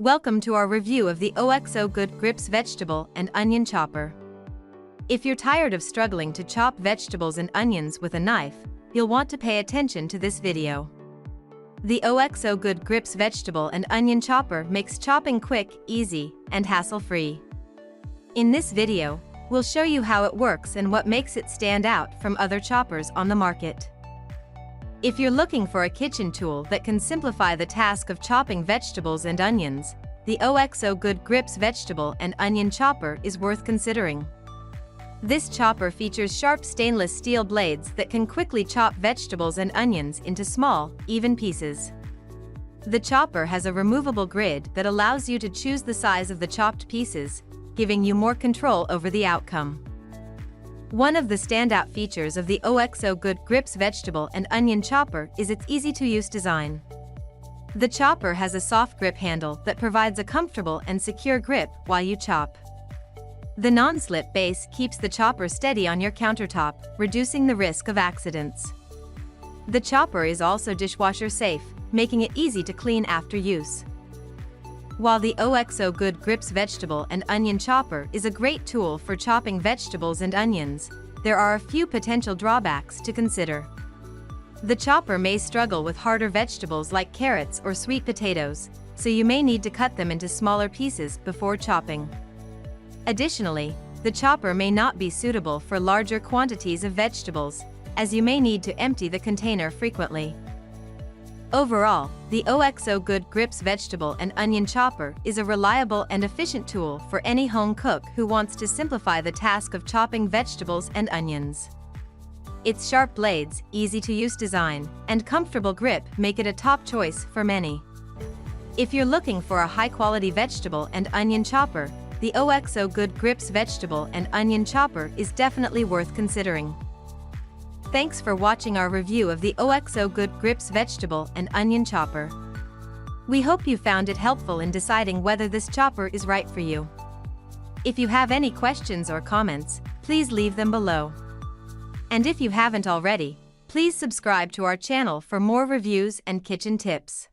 Welcome to our review of the OXO Good Grips Vegetable and Onion Chopper. If you're tired of struggling to chop vegetables and onions with a knife, you'll want to pay attention to this video. The OXO Good Grips Vegetable and Onion Chopper makes chopping quick, easy, and hassle-free. In this video, we'll show you how it works and what makes it stand out from other choppers on the market. If you're looking for a kitchen tool that can simplify the task of chopping vegetables and onions, the OXO Good Grips Vegetable and Onion Chopper is worth considering. This chopper features sharp stainless steel blades that can quickly chop vegetables and onions into small, even pieces. The chopper has a removable grid that allows you to choose the size of the chopped pieces, giving you more control over the outcome. One of the standout features of the OXO Good Grips Vegetable and Onion Chopper is its easy-to-use design. The chopper has a soft grip handle that provides a comfortable and secure grip while you chop. The non-slip base keeps the chopper steady on your countertop, reducing the risk of accidents. The chopper is also dishwasher safe, making it easy to clean after use. While the OXO Good Grips Vegetable and Onion Chopper is a great tool for chopping vegetables and onions, there are a few potential drawbacks to consider. The chopper may struggle with harder vegetables like carrots or sweet potatoes, so you may need to cut them into smaller pieces before chopping. Additionally, the chopper may not be suitable for larger quantities of vegetables, as you may need to empty the container frequently. Overall, the OXO Good Grips Vegetable and Onion Chopper is a reliable and efficient tool for any home cook who wants to simplify the task of chopping vegetables and onions. Its sharp blades, easy-to-use design, and comfortable grip make it a top choice for many. If you're looking for a high-quality vegetable and onion chopper, the OXO Good Grips Vegetable and Onion Chopper is definitely worth considering. Thanks for watching our review of the OXO Good Grips Vegetable and Onion Chopper. We hope you found it helpful in deciding whether this chopper is right for you. If you have any questions or comments, please leave them below. And if you haven't already, please subscribe to our channel for more reviews and kitchen tips.